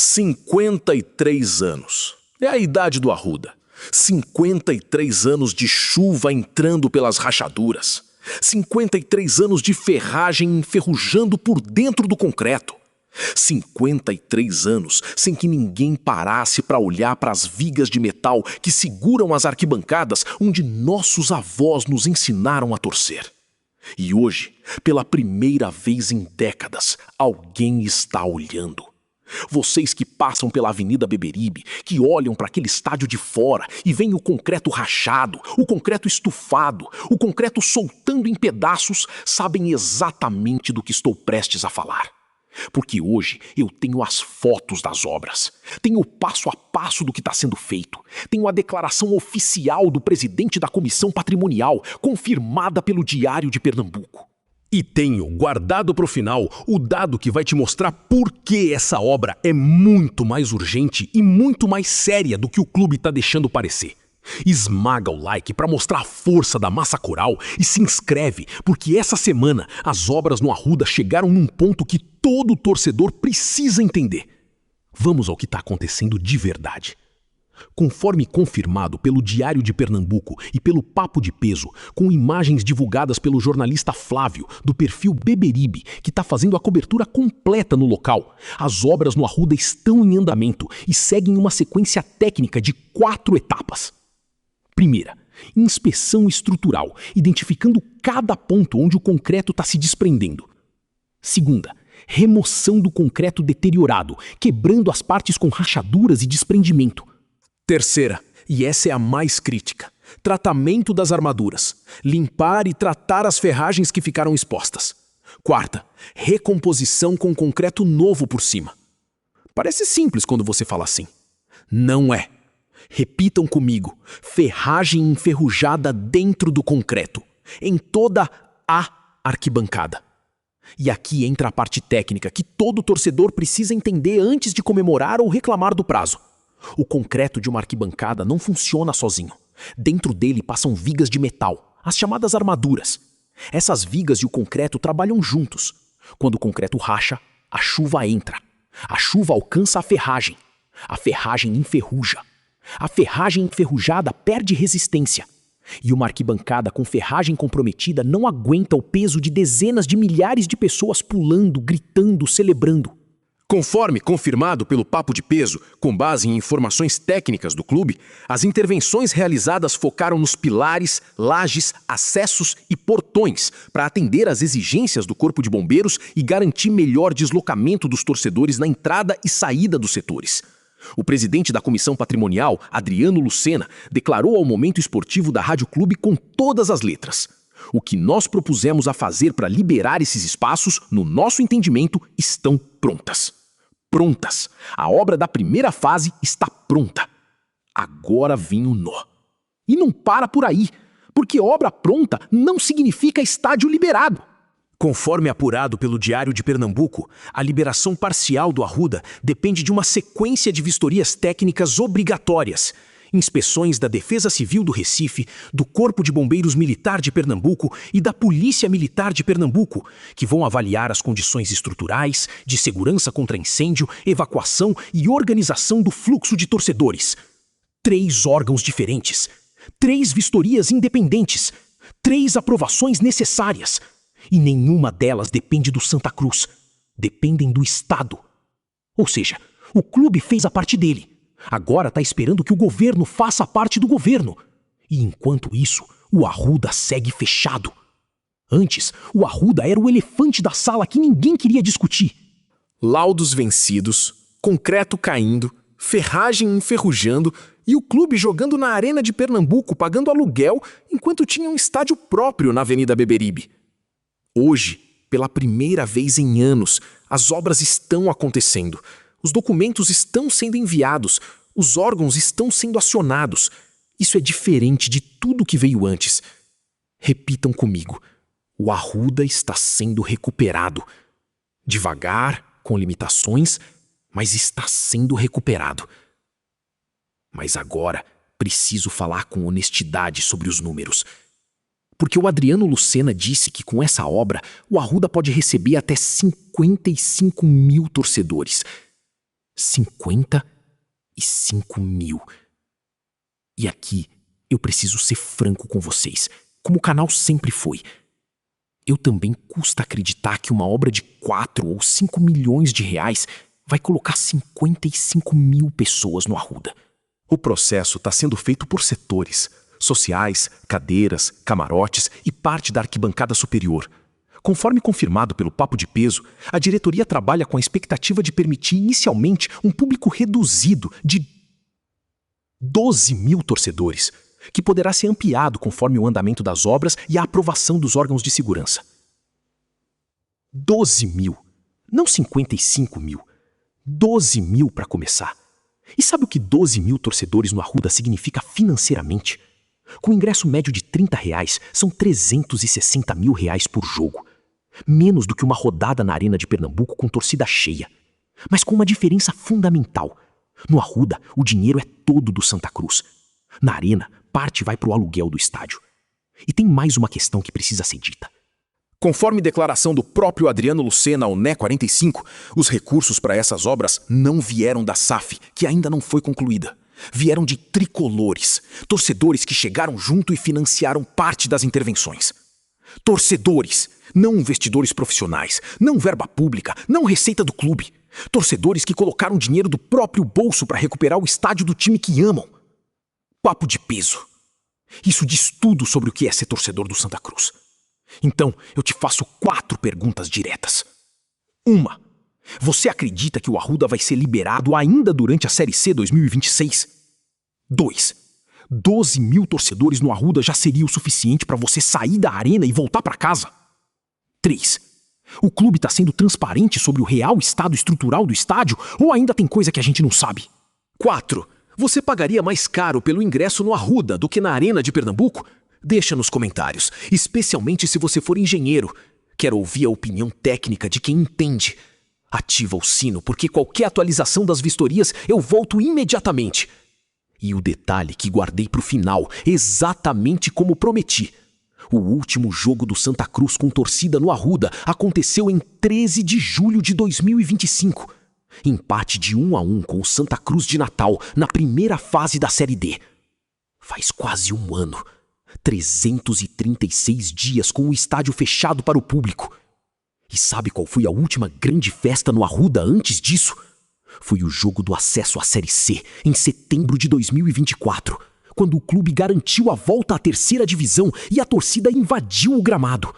53 anos. É a idade do Arruda. 53 anos de chuva entrando pelas rachaduras. 53 anos de ferragem enferrujando por dentro do concreto. 53 anos sem que ninguém parasse para olhar para as vigas de metal que seguram as arquibancadas onde nossos avós nos ensinaram a torcer. E hoje, pela primeira vez em décadas, alguém está olhando. Vocês que passam pela Avenida Beberibe, que olham para aquele estádio de fora e veem o concreto rachado, o concreto estufado, o concreto soltando em pedaços, sabem exatamente do que estou prestes a falar. Porque hoje eu tenho as fotos das obras, tenho o passo a passo do que está sendo feito, tenho a declaração oficial do presidente da Comissão Patrimonial, confirmada pelo Diário de Pernambuco. E tenho, guardado para o final, o dado que vai te mostrar por que essa obra é muito mais urgente e muito mais séria do que o clube está deixando parecer. Esmaga o like para mostrar a força da massa coral e se inscreve, porque essa semana as obras no Arruda chegaram num ponto que todo torcedor precisa entender. Vamos ao que está acontecendo de verdade. Conforme confirmado pelo Diário de Pernambuco e pelo Papo de Peso, com imagens divulgadas pelo jornalista Flávio, do perfil Beberibe, que está fazendo a cobertura completa no local, as obras no Arruda estão em andamento e seguem uma sequência técnica de 4 etapas. Primeira, inspeção estrutural, identificando cada ponto onde o concreto está se desprendendo. Segunda, remoção do concreto deteriorado, quebrando as partes com rachaduras e desprendimento. Terceira, e essa é a mais crítica, tratamento das armaduras, limpar e tratar as ferragens que ficaram expostas. Quarta, recomposição com concreto novo por cima. Parece simples quando você fala assim. Não é. Repitam comigo, ferragem enferrujada dentro do concreto, em toda a arquibancada. E aqui entra a parte técnica que todo torcedor precisa entender antes de comemorar ou reclamar do prazo. O concreto de uma arquibancada não funciona sozinho. Dentro dele passam vigas de metal, as chamadas armaduras. Essas vigas e o concreto trabalham juntos. Quando o concreto racha, a chuva entra. A chuva alcança a ferragem enferruja. A ferragem enferrujada perde resistência. E uma arquibancada com ferragem comprometida não aguenta o peso de dezenas de milhares de pessoas pulando, gritando, celebrando. Conforme confirmado pelo Papo de Peso, com base em informações técnicas do clube, as intervenções realizadas focaram nos pilares, lajes, acessos e portões para atender às exigências do Corpo de Bombeiros e garantir melhor deslocamento dos torcedores na entrada e saída dos setores. O presidente da Comissão Patrimonial, Adriano Lucena, declarou ao Momento Esportivo da Rádio Clube com todas as letras: o que nós propusemos a fazer para liberar esses espaços, no nosso entendimento, estão prontas. Prontas. A obra da primeira fase está pronta. Agora vem o nó. E não para por aí, porque obra pronta não significa estádio liberado. Conforme apurado pelo Diário de Pernambuco, a liberação parcial do Arruda depende de uma sequência de vistorias técnicas obrigatórias, inspeções da Defesa Civil do Recife, do Corpo de Bombeiros Militar de Pernambuco e da Polícia Militar de Pernambuco, que vão avaliar as condições estruturais, de segurança contra incêndio, evacuação e organização do fluxo de torcedores. 3 órgãos diferentes, 3 vistorias independentes, 3 aprovações necessárias. E nenhuma delas depende do Santa Cruz. Dependem do Estado. Ou seja, o clube fez a parte dele. Agora está esperando que o governo faça a parte do governo. E enquanto isso, o Arruda segue fechado. Antes, o Arruda era o elefante da sala que ninguém queria discutir. Laudos vencidos, concreto caindo, ferragem enferrujando e o clube jogando na Arena de Pernambuco pagando aluguel enquanto tinha um estádio próprio na Avenida Beberibe. Hoje, pela primeira vez em anos, as obras estão acontecendo. Os documentos estão sendo enviados, os órgãos estão sendo acionados. Isso é diferente de tudo que veio antes. Repitam comigo. O Arruda está sendo recuperado. Devagar, com limitações, mas está sendo recuperado. Mas agora preciso falar com honestidade sobre os números. Porque o Adriano Lucena disse que com essa obra o Arruda pode receber até 55 mil torcedores. 55 mil. E aqui eu preciso ser franco com vocês, como o canal sempre foi. Eu também custa acreditar que uma obra de 4 ou 5 milhões de reais vai colocar 55 mil pessoas no Arruda. O processo está sendo feito por setores: sociais, cadeiras, camarotes e parte da arquibancada superior. Conforme confirmado pelo Papo de Peso, a diretoria trabalha com a expectativa de permitir inicialmente um público reduzido de 12 mil torcedores, que poderá ser ampliado conforme o andamento das obras e a aprovação dos órgãos de segurança. 12 mil, não 55 mil. 12 mil para começar. E sabe o que 12 mil torcedores no Arruda significa financeiramente? Com ingresso médio de R$30, são R$360 mil por jogo. Menos do que uma rodada na Arena de Pernambuco com torcida cheia. Mas com uma diferença fundamental. No Arruda, o dinheiro é todo do Santa Cruz. Na Arena, parte vai para o aluguel do estádio. E tem mais uma questão que precisa ser dita. Conforme declaração do próprio Adriano Lucena ao NE45, os recursos para essas obras não vieram da SAF, que ainda não foi concluída. Vieram de tricolores, torcedores que chegaram junto e financiaram parte das intervenções. Torcedores, não investidores profissionais, não verba pública, não receita do clube. Torcedores que colocaram dinheiro do próprio bolso para recuperar o estádio do time que amam. Papo de Peso. Isso diz tudo sobre o que é ser torcedor do Santa Cruz. Então, eu te faço 4 perguntas diretas. 1. Você acredita que o Arruda vai ser liberado ainda durante a Série C 2026? 2. 12 mil torcedores no Arruda já seria o suficiente para você sair da arena e voltar para casa? 3. O clube está sendo transparente sobre o real estado estrutural do estádio ou ainda tem coisa que a gente não sabe? 4. Você pagaria mais caro pelo ingresso no Arruda do que na Arena de Pernambuco? Deixa nos comentários, especialmente se você for engenheiro. Quero ouvir a opinião técnica de quem entende. Ativa o sino, porque qualquer atualização das vistorias eu volto imediatamente. E o detalhe que guardei para o final, exatamente como prometi. O último jogo do Santa Cruz com torcida no Arruda aconteceu em 13 de julho de 2025. Empate de 1-1 com o Santa Cruz de Natal na primeira fase da Série D. Faz quase um ano. 336 dias com o estádio fechado para o público. E sabe qual foi a última grande festa no Arruda antes disso? Foi o jogo do acesso à Série C, em setembro de 2024, quando o clube garantiu a volta à terceira divisão e a torcida invadiu o gramado.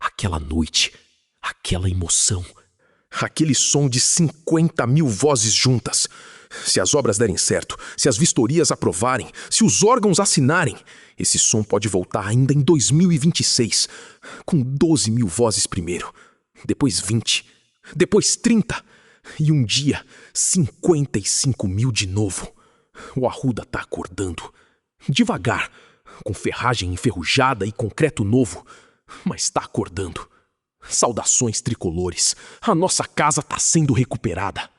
Aquela noite, aquela emoção, aquele som de 50 mil vozes juntas. Se as obras derem certo, se as vistorias aprovarem, se os órgãos assinarem, esse som pode voltar ainda em 2026, com 12 mil vozes primeiro, depois 20, depois 30 e um dia 55 mil de novo. O Arruda tá acordando, devagar, com ferragem enferrujada e concreto novo, mas tá acordando. Saudações tricolores, a nossa casa tá sendo recuperada.